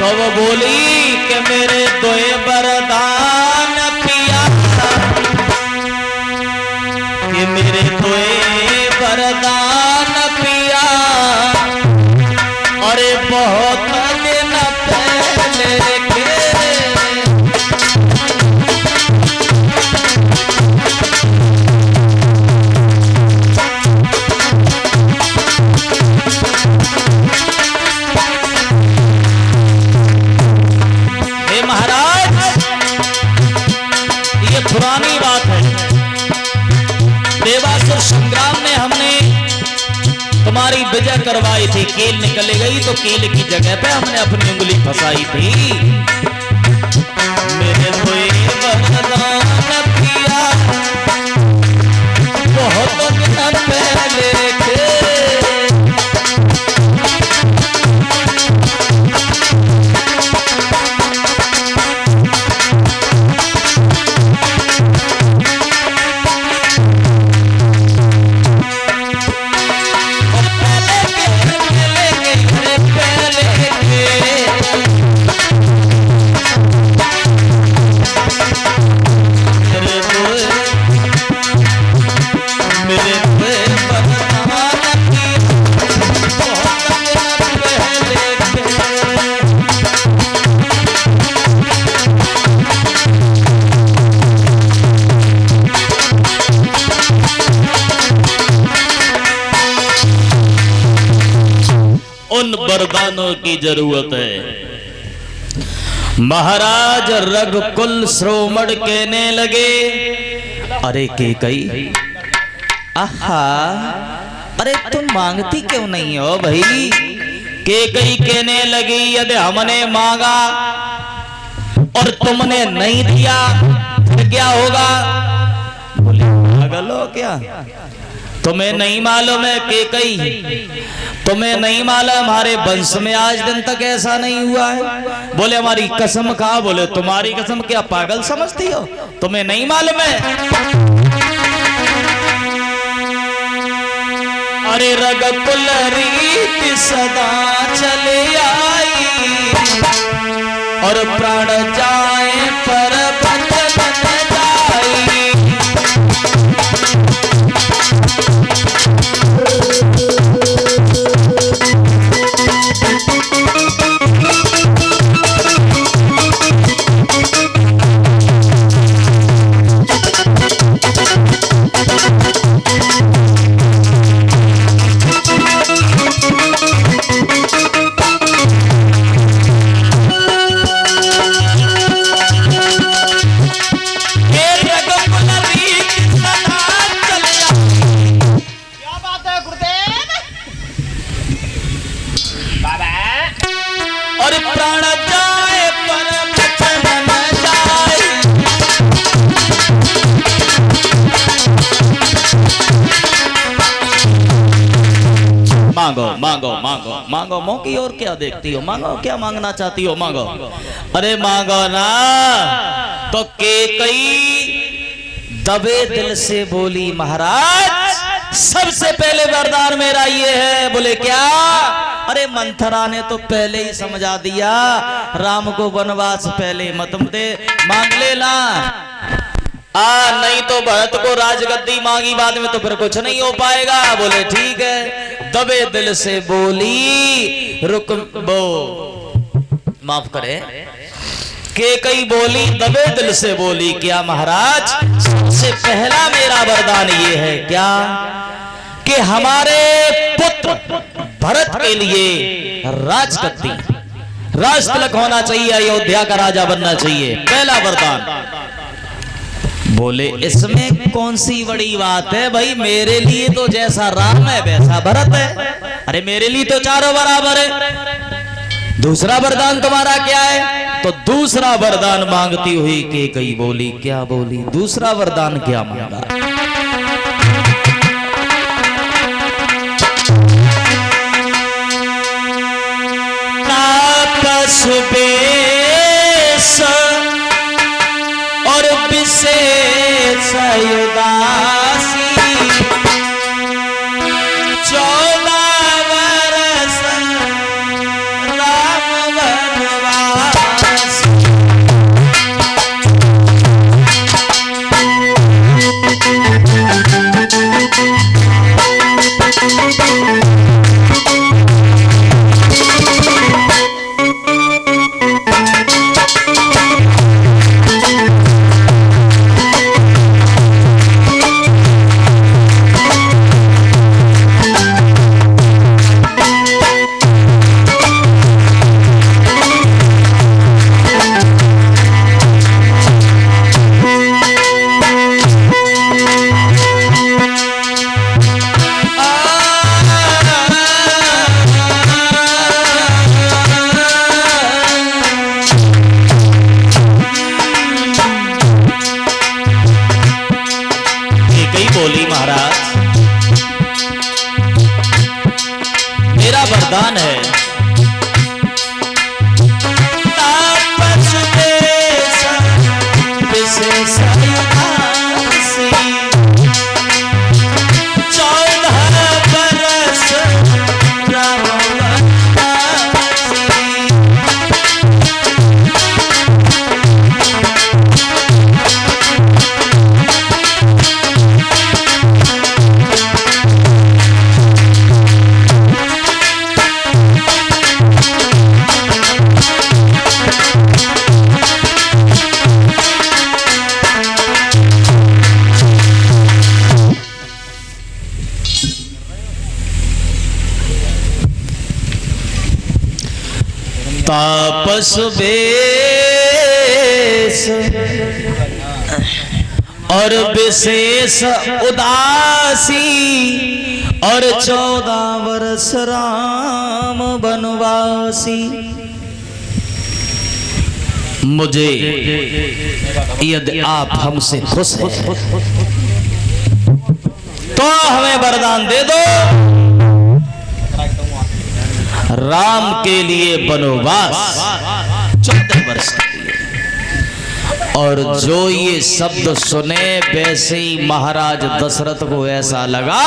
तो वो बोली कि मेरे दोए वरदान पिया, कि मेरे दोए वरदान पिया, अरे बहुत दिन पहले के। हे महाराज, ये पुरानी बात है। देवासुर संग्राम में हमने तुम्हारी विजय करवाई थी। कील निकल गई तो कील की जगह पे हमने अपनी उंगली फंसाई थी। मेरे कोई वरदान किया बहुत दिन पहले के। वरदानों की जरूरत है। महाराज रघुकुल श्रोमण कहने लगे, अरे केकई, आहा, अरे तुम मांगती क्यों नहीं हो भाई? केकई कहने लगी, यदि हमने मांगा और तुमने नहीं दिया फिर क्या होगा? बोले पागल हो क्या? तुम्हें नहीं मालूम है केकई, तुम्हें नहीं मालूम हमारे वंश में आज दिन तक ऐसा नहीं हुआ है। बोले हमारी कसम खा। बोले तुम्हारी कसम, क्या पागल समझती हो? तुम्हें नहीं मालूम है? अरे रघुकुल रीत सदा चले आई और प्राण जाए पर बचन जाई। मांगो मांगो मांगो मांगो, मुंह की ओर क्या देखती हो? मांगो, क्या मांगना चाहती हो? मांगो। अरे मांगो ना। तो केकई दबे दिल से बोली, महाराज सबसे पहले वरदान मेरा ये है। बोले क्या? अरे मंथरा ने तो पहले ही समझा दिया, राम को वनवास पहले मत दे, मांग लेना। नहीं तो भरत को राजगद्दी मांगी बाद में तो फिर कुछ नहीं हो पाएगा। बोले ठीक है। दबे दिल से बोली, रुक बो, माफ करे, केकई बोली दबे दिल से बोली, क्या महाराज सबसे पहला मेरा वरदान ये है क्या कि हमारे पुत्र भरत के लिए राजगद्दी, राज तिलक होना चाहिए, अयोध्या का राजा बनना चाहिए, पहला वरदान। बोले इसमें कौन सी बड़ी बात है भाई? मेरे लिए तो जैसा राम है वैसा भरत है। अरे मेरे लिए तो चारों बराबर है। दूसरा वरदान तुम्हारा क्या है? तो दूसरा वरदान मांगती हुई केकई बोली, क्या बोली? दूसरा वरदान क्या मांगा? तापस बेश और विशेष उदासी, 14 वर्ष राम वनवासी। मेरा वरदान है। तापस बेस और विशेष उदासी और 14 वर्ष राम वनवासी। मुझे यदि आप हमसे खुश हैं तो हमें वरदान दे दो, राम के लिए वनवास 14 वर्ष के लिए। और जो ये शब्द सुने वैसे ही महाराज दशरथ को ऐसा लगा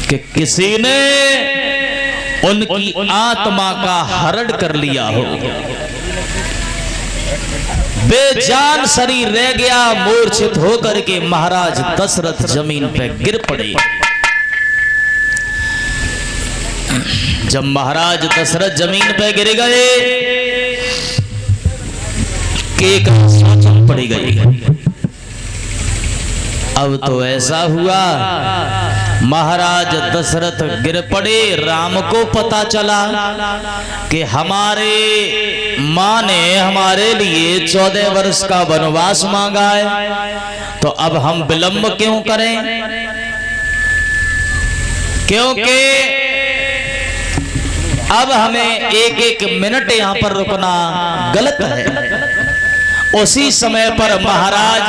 कि किसी ने उनकी आत्मा का हरण कर लिया हो। बेजान शरीर रह गया, मूर्छित होकर के महाराज दशरथ जमीन पे गिर पड़े। जब महाराज दशरथ जमीन पे गिर गए, केक सोचन पड़ गई। अब तो ऐसा हुआ, महाराज दशरथ गिर पड़े। राम को पता चला कि हमारे माँ ने हमारे लिए 14 वर्ष का वनवास मांगा है, तो अब हम विलंब क्यों करें, क्योंकि अब हमें एक एक मिनट यहां पर रुकना गलत है। उसी समय पर महाराज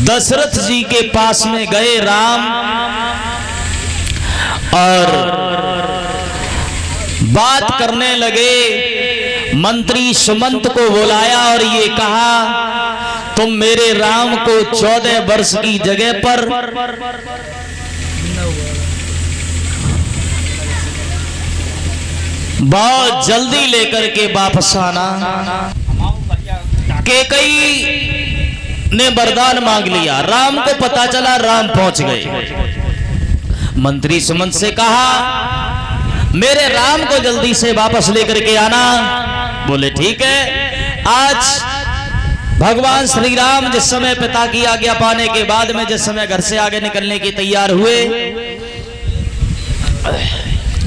दशरथ जी के पास में गए राम, और बात करने लगे। मंत्री सुमंत को बुलाया और ये कहा, तुम मेरे राम को 14 वर्ष की जगह पर बहुत जल्दी लेकर के वापस आना। कैकेयी ने वरदान मांग लिया। राम को पता चला, राम पहुंच गए। मंत्री सुमंत से कहा, मेरे राम को जल्दी से वापस लेकर के आना। बोले ठीक है। आज भगवान श्री राम जिस समय पिता की आज्ञा पाने के बाद में जिस समय घर से आगे निकलने की तैयार हुए,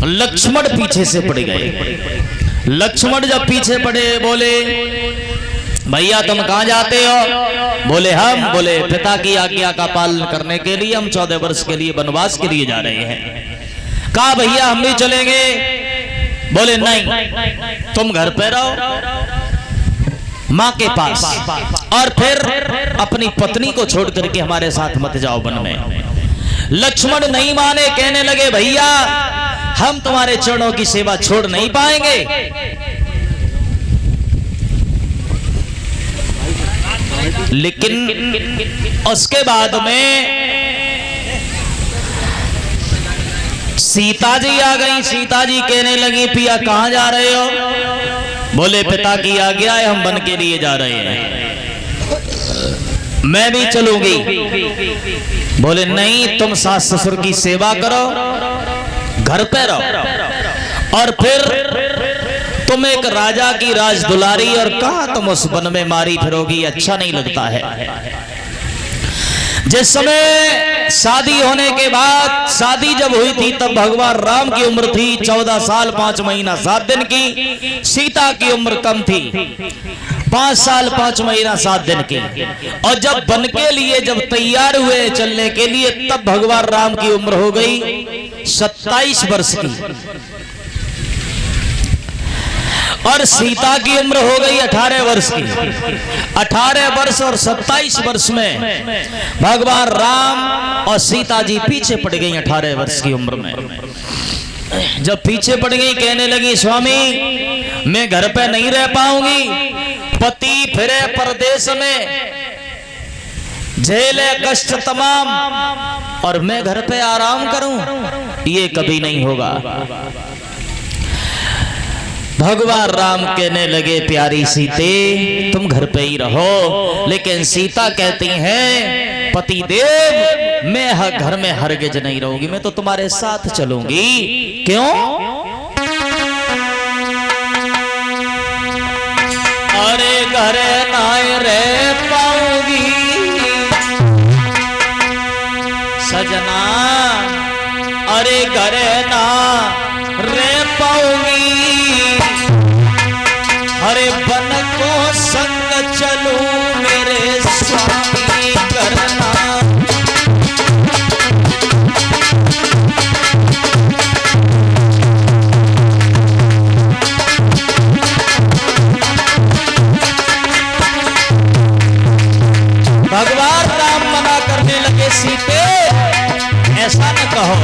लक्ष्मण पीछे से पड़ गए। लक्ष्मण जब पीछे पड़े, बोले भैया तुम कहां जाते हो? बोले हम, बोले पिता की आज्ञा का पालन करने के लिए हम 14 वर्ष के लिए वनवास के लिए जा रहे हैं। कहा भैया हम भी चलेंगे। बोले नहीं, तुम घर पे रहो माँ के पास, और फिर अपनी पत्नी को छोड़ करके हमारे साथ मत जाओ वन में। लक्ष्मण नहीं माने, कहने लगे भैया हम तुम्हारे चरणों की सेवा छोड़ नहीं पाएंगे। लेकिन उसके बाद में सीता जी आ गई। सीता जी कहने लगी पिया कहां जा रहे हो? बोले पिता की आज्ञा है, हम वन के लिए जा रहे हैं। मैं भी चलूंगी। बोले नहीं, तुम सास ससुर की सेवा करो, घर पे रहो, और फिर तुम एक राजा की राज दुलारी, और कहां तुम उस वन में मारी फिरोगी, अच्छा नहीं लगता है। जिस समय शादी होने के बाद, शादी जब हुई थी तब भगवान राम की उम्र थी 14 साल 5 महीना 7 दिन की। सीता की उम्र कम थी, 5 साल 5 महीना 7 दिन की। और जब वन के लिए जब तैयार हुए चलने के लिए, तब भगवान राम की उम्र हो गई 27 वर्ष की। और सीता की उम्र हो गई 18 वर्ष की। 18 वर्ष और 27 वर्ष में भगवान राम और सीता जी पीछे पड़ गई 18 वर्ष की उम्र में। जब पीछे पड़ गई कहने लगी स्वामी मैं घर पे नहीं रह पाऊंगी, पति फिरे परदेश में, झेले कष्ट तमाम और मैं घर पे आराम करूं, ये कभी नहीं होगा। भगवान राम कहने लगे प्यारी सीते तुम घर पे ही रहो, लेकिन सीता कहती हैं पति देव मैं घर में हरगिज नहीं रहूंगी, मैं तो तुम्हारे साथ चलूंगी। क्यों? अरे घर ना रह पाऊंगी सजना, अरे घर ना रह पाऊंगी, अरे बन को संग चलूं मेरे स्वामी करना। भगवान राम मना करने लगे सीते ऐसा न कहो,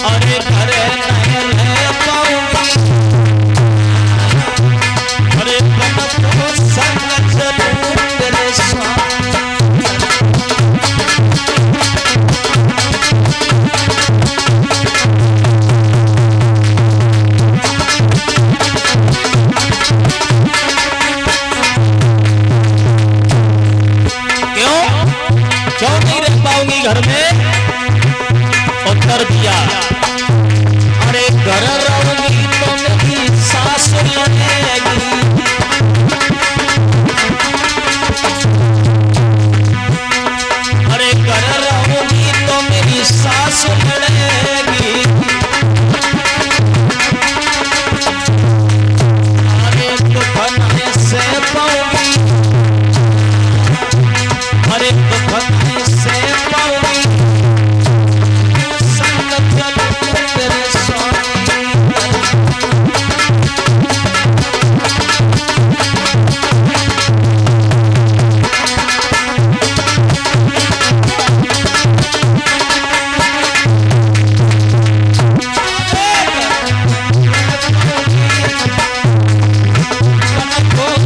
अरे घर नहीं रह पाऊंगी, अरे बन को संग चलूं मेरे स्वामी। क्यों नहीं रह पाऊंगी घर में? उत्तर दिया अरे घर रहूंगी तो मेरी सास लड़ेगी, अरे घर रहूंगी तो मेरी सास लड़ेगी, अरे दुख नहीं सह पाऊंगी, अरे दुख नहीं सह पाऊंगी, संग चलूं तेरे स्वामी।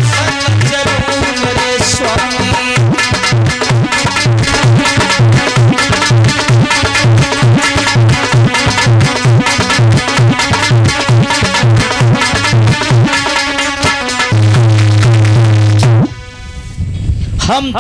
संग चलूं मेरे स्वामी। हम